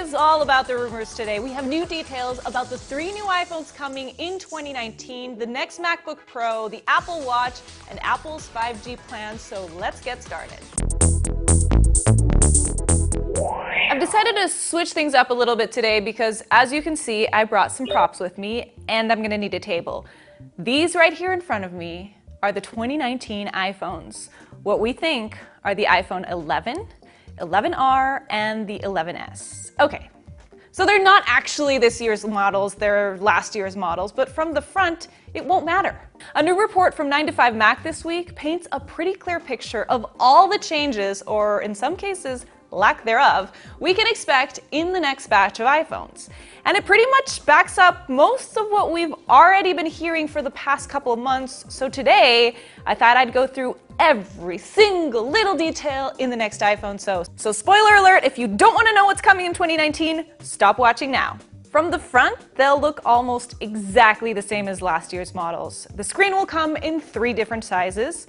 is all about the rumors today. We have new details about the 3 new iPhones coming in 2019, the next MacBook Pro, the Apple Watch, and Apple's 5G plans, so let's get started. I've decided to switch things up a little bit today because, as you can see, I brought some props with me, and I'm going to need a table. These right here in front of me are the 2019 iPhones. What we think are the iPhone 11, 11R, and the 11S. Okay, so they're not actually this year's models, they're last year's models, but from the front, it won't matter. A new report from 9to5Mac this week paints a pretty clear picture of all the changes, or in some cases, lack thereof, we can expect in the next batch of iPhones. And it pretty much backs up most of what we've already been hearing for the past couple of months, so today I thought I'd go through every single little detail in the next iPhone. So spoiler alert, if you don't want to know what's coming in 2019, stop watching now. From the front, they'll look almost exactly the same as last year's models. The screen will come in 3 different sizes: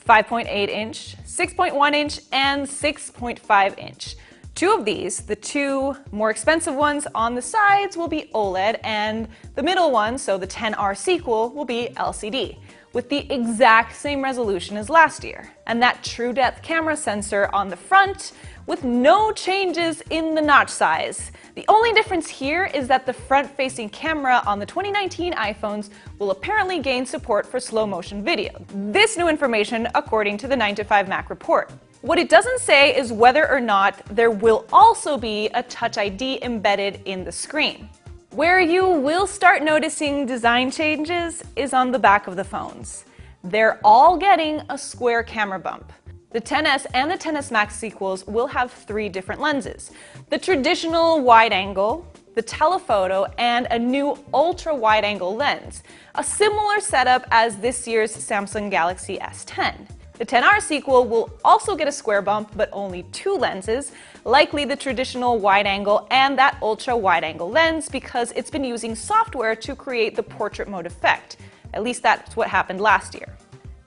5.8-inch, 6.1-inch, and 6.5-inch. 2 of these, the 2 more expensive ones on the sides, will be OLED, and the middle one, so the XR sequel, will be LCD, with the exact same resolution as last year. And that true depth camera sensor on the front, with no changes in the notch size. The only difference here is that the front-facing camera on the 2019 iPhones will apparently gain support for slow-motion video. This new information according to the 9to5Mac report. What it doesn't say is whether or not there will also be a Touch ID embedded in the screen. Where you will start noticing design changes is on the back of the phones. They're all getting a square camera bump. The XS and the XS Max sequels will have 3 different lenses: the traditional wide-angle, the telephoto, and a new ultra-wide-angle lens, a similar setup as this year's Samsung Galaxy S10. The XR sequel will also get a square bump, but only 2 lenses, likely the traditional wide-angle and that ultra-wide-angle lens, because it's been using software to create the portrait mode effect. At least that's what happened last year.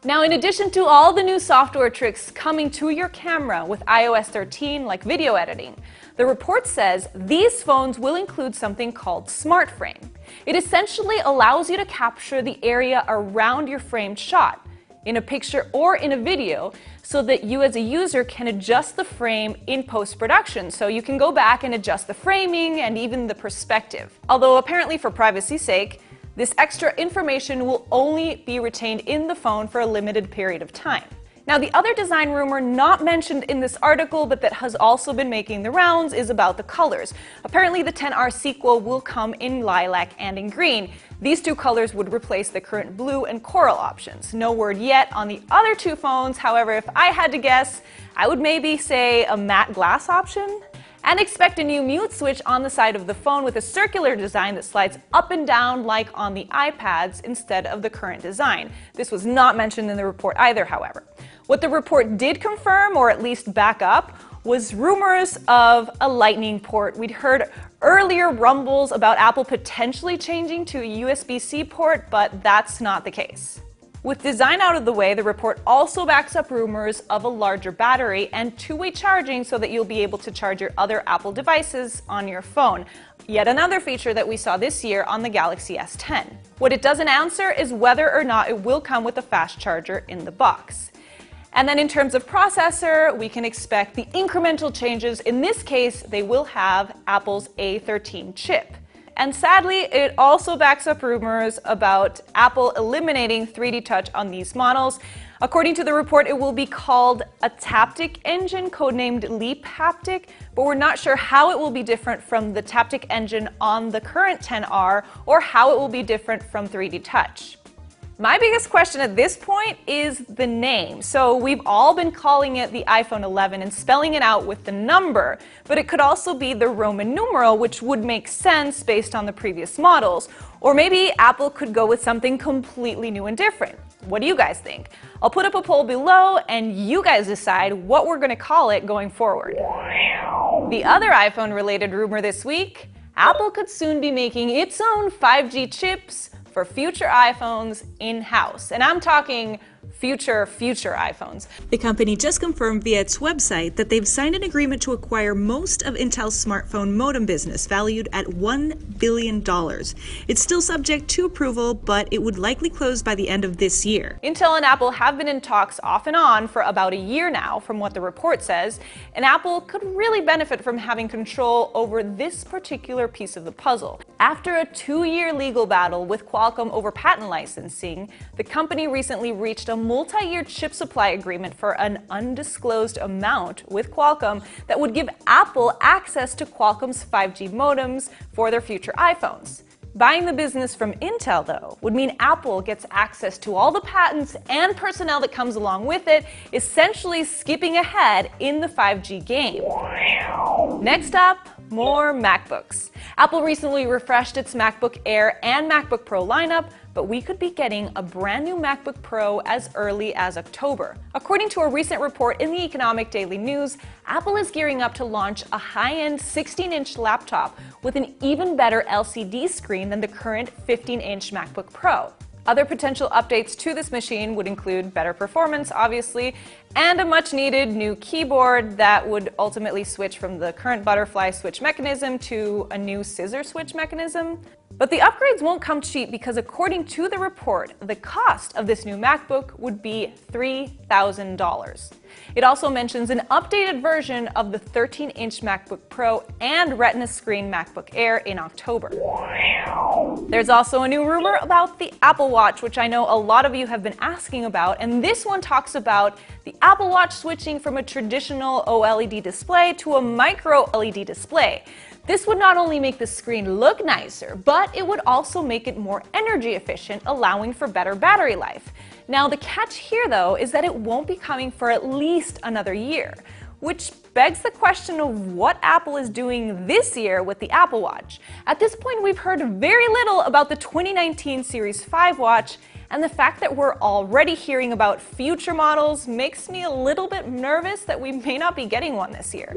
Now, in addition to all the new software tricks coming to your camera with iOS 13, like video editing, the report says these phones will include something called Smart Frame. It essentially allows you to capture the area around your framed shot, in a picture or in a video, so that you as a user can adjust the frame in post-production. So you can go back and adjust the framing and even the perspective. Although apparently for privacy's sake, this extra information will only be retained in the phone for a limited period of time. Now, the other design rumor not mentioned in this article, but that has also been making the rounds, is about the colors. Apparently, the XR sequel will come in lilac and in green. These 2 colors would replace the current blue and coral options. No word yet on the other 2 phones. However, if I had to guess, I would maybe say a matte glass option. And expect a new mute switch on the side of the phone with a circular design that slides up and down like on the iPads instead of the current design. This was not mentioned in the report either, however. What the report did confirm, or at least back up, was rumors of a Lightning port. We'd heard earlier rumbles about Apple potentially changing to a USB-C port, but that's not the case. With design out of the way, the report also backs up rumors of a larger battery and 2-way charging so that you'll be able to charge your other Apple devices on your phone. Yet another feature that we saw this year on the Galaxy S10. What it doesn't answer is whether or not it will come with a fast charger in the box. And then in terms of processor, we can expect the incremental changes. In this case, they will have Apple's A13 chip. And sadly, it also backs up rumors about Apple eliminating 3D Touch on these models. According to the report, it will be called a Taptic engine, codenamed Leap Haptic, but we're not sure how it will be different from the Taptic engine on the current XR or how it will be different from 3D Touch. My biggest question at this point is the name. So we've all been calling it the iPhone 11 and spelling it out with the number, but it could also be the Roman numeral, which would make sense based on the previous models. Or maybe Apple could go with something completely new and different. What do you guys think? I'll put up a poll below and you guys decide what we're going to call it going forward. The other iPhone-related rumor this week, Apple could soon be making its own 5G chips for future iPhones in-house. And I'm talking future iPhones. The company just confirmed via its website that they've signed an agreement to acquire most of Intel's smartphone modem business, valued at $1 billion. It's still subject to approval, but it would likely close by the end of this year. Intel and Apple have been in talks off and on for about a year now, from what the report says, and Apple could really benefit from having control over this particular piece of the puzzle. After a 2-year legal battle with Qualcomm over patent licensing, the company recently reached a multi-year chip supply agreement for an undisclosed amount with Qualcomm that would give Apple access to Qualcomm's 5G modems for their future iPhones. Buying the business from Intel, though, would mean Apple gets access to all the patents and personnel that comes along with it, essentially skipping ahead in the 5G game. Next up, more MacBooks. Apple recently refreshed its MacBook Air and MacBook Pro lineup, but we could be getting a brand new MacBook Pro as early as October. According to a recent report in the Economic Daily News, Apple is gearing up to launch a high-end 16-inch laptop with an even better LCD screen than the current 15-inch MacBook Pro. Other potential updates to this machine would include better performance, obviously, and a much-needed new keyboard that would ultimately switch from the current butterfly switch mechanism to a new scissor switch mechanism. But the upgrades won't come cheap because, according to the report, the cost of this new MacBook would be $3,000. It also mentions an updated version of the 13-inch MacBook Pro and Retina screen MacBook Air in October. There's also a new rumor about the Apple Watch, which I know a lot of you have been asking about, and this one talks about the Apple Watch switching from a traditional OLED display to a micro LED display. This would not only make the screen look nicer, but it would also make it more energy efficient, allowing for better battery life. Now, the catch here, though, is that it won't be coming for at least another year, which begs the question of what Apple is doing this year with the Apple Watch. At this point, we've heard very little about the 2019 Series 5 watch, and the fact that we're already hearing about future models makes me a little bit nervous that we may not be getting one this year.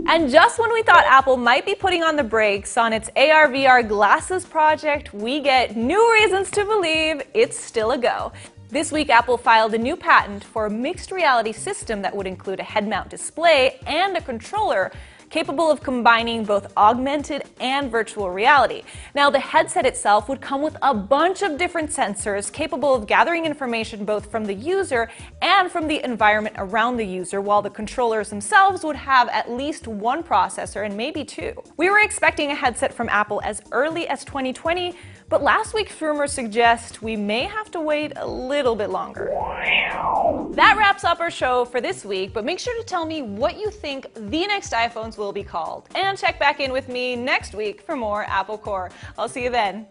And just when we thought Apple might be putting on the brakes on its AR/VR glasses project, we get new reasons to believe it's still a go. This week, Apple filed a new patent for a mixed reality system that would include a head-mount display and a controller capable of combining both augmented and virtual reality. Now, the headset itself would come with a bunch of different sensors capable of gathering information both from the user and from the environment around the user, while the controllers themselves would have at least one processor and maybe two. We were expecting a headset from Apple as early as 2020, but last week's rumors suggest we may have to wait a little bit longer. That wraps up our show for this week, but make sure to tell me what you think the next iPhones will be called. And check back in with me next week for more Apple Core. I'll see you then.